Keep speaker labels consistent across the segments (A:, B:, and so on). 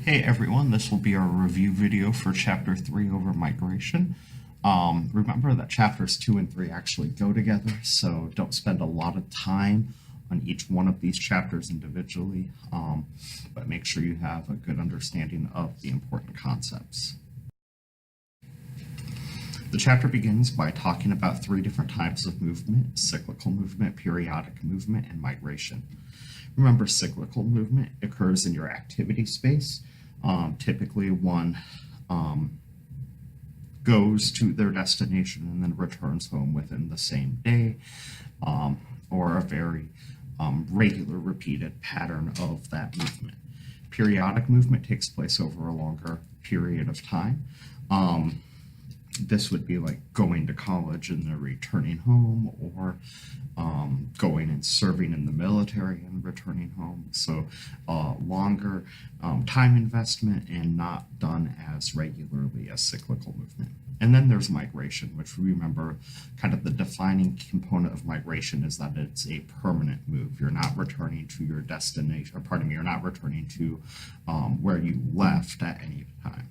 A: Hey everyone, this will be our review video for Chapter 3 over migration. Remember that Chapters 2 and 3 actually go together, so don't spend a lot of time on each one of these chapters individually, but make sure you have a good understanding of the important concepts. The chapter begins by talking about three different types of movement: cyclical movement, periodic movement, and migration. Remember, cyclical movement occurs in your activity space. Typically, one goes to their destination and then returns home within the same day, or a very regular, repeated pattern of that movement. Periodic movement takes place over a longer period of time. This would be like going to college and then returning home, or going and serving in the military and returning home. So longer time investment and not done as regularly as cyclical movement. And then there's migration, which remember, kind of the defining component of migration is that it's a permanent move. You're not returning to your destination, or pardon me, you're not returning to where you left at any time.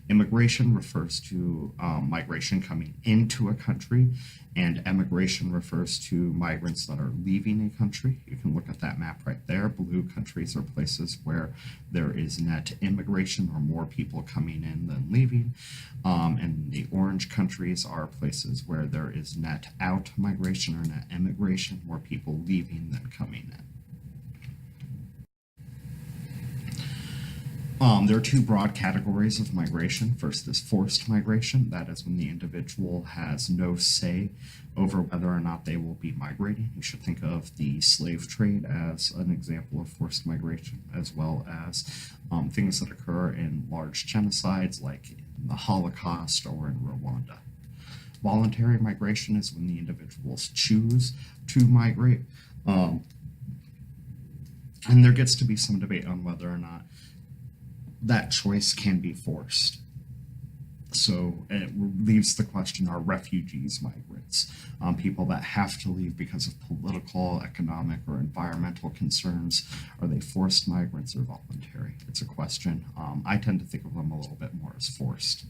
A: Immigration refers to migration coming into a country, and emigration refers to migrants that are leaving a country. You can look at that map right there. Blue countries are places where there is net immigration, or more people coming in than leaving. And the orange countries are places where there is net out migration or net immigration, more people leaving than coming in. There are two broad categories of migration. First is forced migration. That is when the individual has no say over whether or not they will be migrating. You should think of the slave trade as an example of forced migration, as well as things that occur in large genocides like in the Holocaust or in Rwanda. Voluntary migration is when the individuals choose to migrate. And there gets to be some debate on whether or not that choice can be forced. So it leaves the question, are refugees migrants? People that have to leave because of political, economic, or environmental concerns, are they forced migrants or voluntary? It's a question. I tend to think of them a little bit more as forced.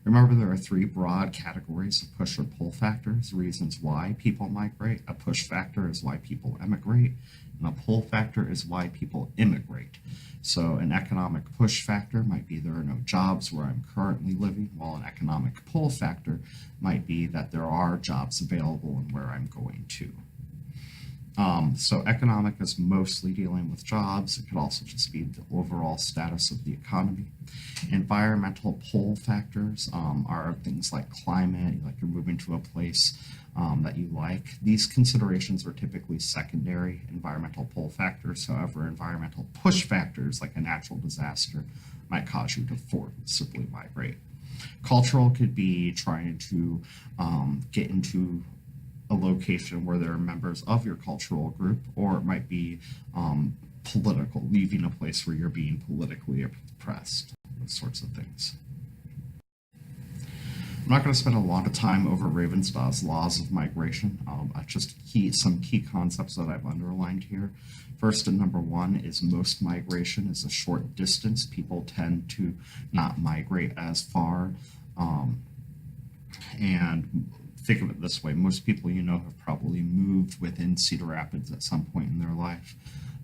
A: Remember, there are three broad categories of push or pull factors, reasons why people migrate. A push factor is why people emigrate, and a pull factor is why people immigrate. So an economic push factor might be there are no jobs where I'm currently living, while an economic pull factor might be that there are jobs available and where I'm going to. So economic is mostly dealing with jobs. It could also just be the overall status of the economy. Environmental pull factors are things like climate, like you're moving to a place that you like. These considerations are typically secondary environmental pull factors. However, environmental push factors like a natural disaster might cause you to forcibly migrate. Cultural could be trying to get into a location where there are members of your cultural group, or it might be political, leaving a place where you're being politically oppressed, those sorts of things. I'm not going to spend a lot of time over Ravensdaw's laws of migration. Just some key concepts that I've underlined here. First and number one is most migration is a short distance. People tend to not migrate as far. And think of it this way: most people you know have probably moved within Cedar Rapids at some point in their life.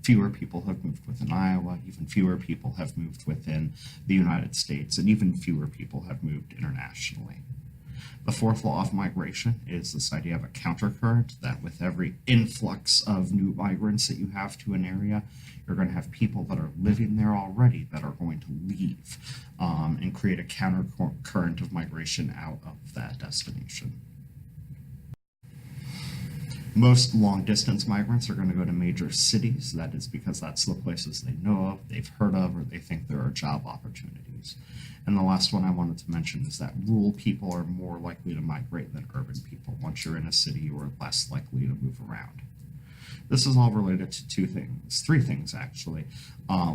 A: Fewer people have moved within Iowa, even fewer people have moved within the United States, and even fewer people have moved internationally. The fourth law of migration is this idea of a countercurrent, that with every influx of new migrants that you have to an area, you're going to have people that are living there already that are going to leave, and create a countercurrent of migration out of that destination. Most long-distance migrants are going to go to major cities. That is because that's the places they know of, they've heard of, or they think there are job opportunities. And the last one I wanted to mention is that rural people are more likely to migrate than urban people. Once you're in a city, you are less likely to move around. This is all related to three things actually.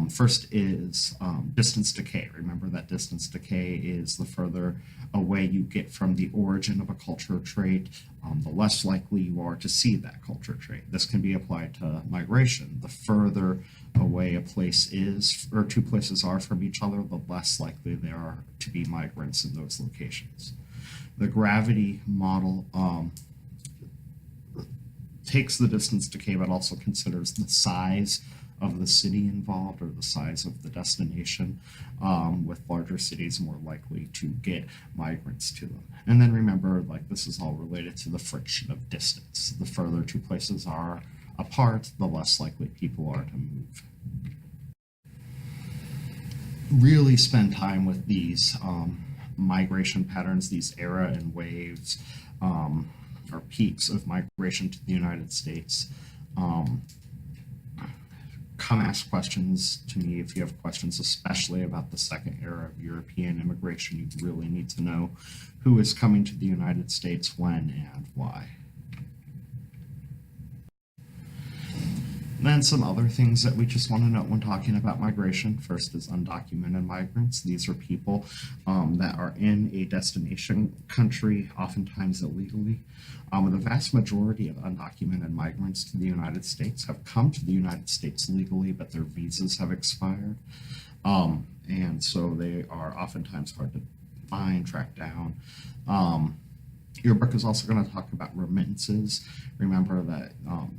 A: First is distance decay. Remember that distance decay is the further away you get from the origin of a culture trait, the less likely you are to see that culture trait. This can be applied to migration. The further away a place is, or two places are from each other, the less likely there are to be migrants in those locations. The gravity model takes the distance decay, but also considers the size of the city involved or the size of the destination, with larger cities more likely to get migrants to them. And then remember, like, this is all related to the friction of distance. The further two places are apart, the less likely people are to move. Really spend time with these migration patterns, these era and waves, or peaks of migration to the United States. Come ask questions to me if you have questions, especially about the second era of European immigration. You really need to know who is coming to the United States, when, and why. Then some other things that we just want to note when talking about migration. First is undocumented migrants. These are people that are in a destination country, oftentimes illegally. The vast majority of undocumented migrants to the United States have come to the United States legally, but their visas have expired. And so they are oftentimes hard to find, track down. Your book is also going to talk about remittances. Remember that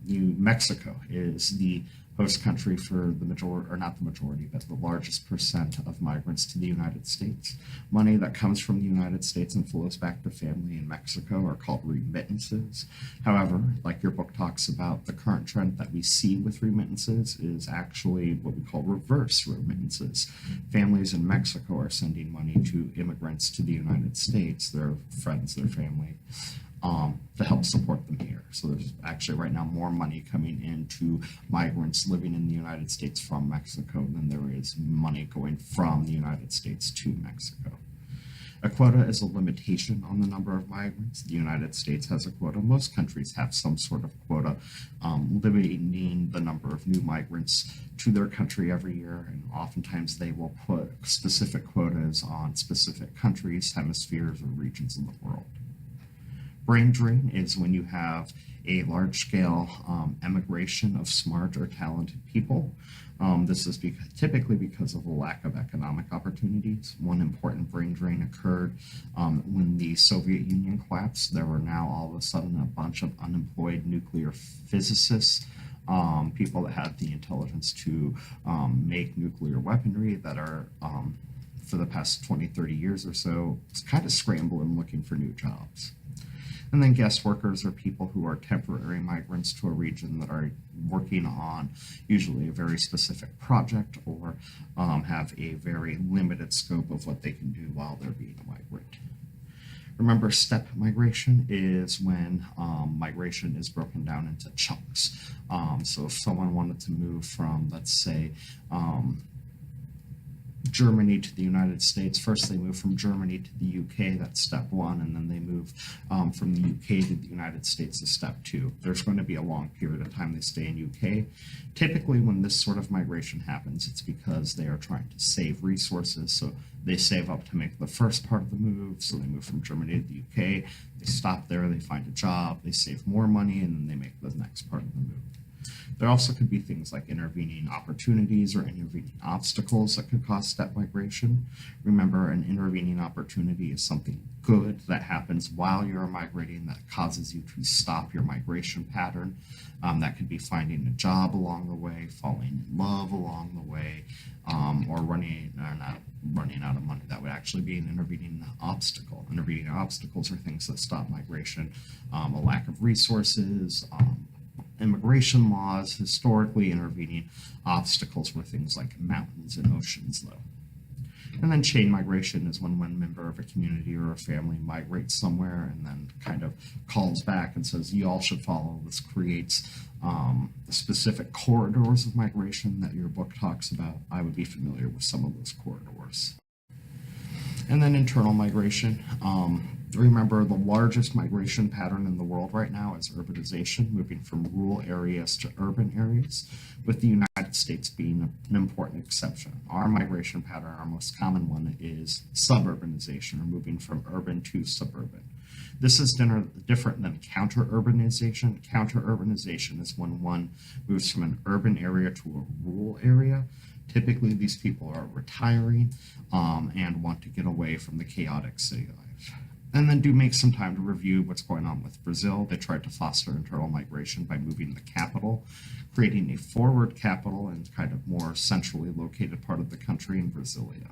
A: New Mexico is the host country for the majority, or not the majority, but the largest percent of migrants to the United States. Money that comes from the United States and flows back to family in Mexico are called remittances. However, like your book talks about, the current trend that we see with remittances is actually what we call reverse remittances. Families in Mexico are sending money to immigrants to the United States, their friends, their family, to help support them here. So there's actually right now more money coming into migrants living in the United States from Mexico than there is money going from the United States to Mexico. A quota is a limitation on the number of migrants. The United States has a quota. Most countries have some sort of quota, limiting the number of new migrants to their country every year. And oftentimes they will put specific quotas on specific countries, hemispheres, or regions in the world. Brain drain is when you have a large-scale emigration of smart or talented people. This is typically because of a lack of economic opportunities. One important brain drain occurred when the Soviet Union collapsed. There were now all of a sudden a bunch of unemployed nuclear physicists, people that had the intelligence to make nuclear weaponry, that are for the past 20, 30 years or so, kind of scrambling looking for new jobs. And then guest workers are people who are temporary migrants to a region that are working on usually a very specific project, or have a very limited scope of what they can do while they're being a migrant. Remember, step migration is when migration is broken down into chunks. So if someone wanted to move from, let's say, Germany to the United States, first they move from Germany to the UK, that's step one, and then they move from the UK to the United States as step two. There's going to be a long period of time they stay in UK. Typically when this sort of migration happens, it's because they are trying to save resources, so they save up to make the first part of the move, so they move from Germany to the UK, they stop there, they find a job, they save more money, and then they make the next part of the move. There also could be things like intervening opportunities or intervening obstacles that could cause step migration. Remember, an intervening opportunity is something good that happens while you're migrating that causes you to stop your migration pattern. That could be finding a job along the way, falling in love along the way, or not running out of money. That would actually be an intervening obstacle. Intervening obstacles are things that stop migration. A lack of resources, immigration laws. Historically, intervening obstacles were things like mountains and oceans, though. And then chain migration is when one member of a community or a family migrates somewhere and then kind of calls back and says, you all should follow. This creates specific corridors of migration that your book talks about. I would be familiar with some of those corridors. And then internal migration. Remember, the largest migration pattern in the world right now is urbanization, moving from rural areas to urban areas, with the United States being an important exception. Our migration pattern, our most common one, is suburbanization, or moving from urban to suburban. This is different than counter-urbanization. Counter-urbanization is when one moves from an urban area to a rural area. Typically, these people are retiring and want to get away from the chaotic city life. And then do make some time to review what's going on with Brazil. They tried to foster internal migration by moving the capital, creating a forward capital and kind of more centrally located part of the country in Brasilia.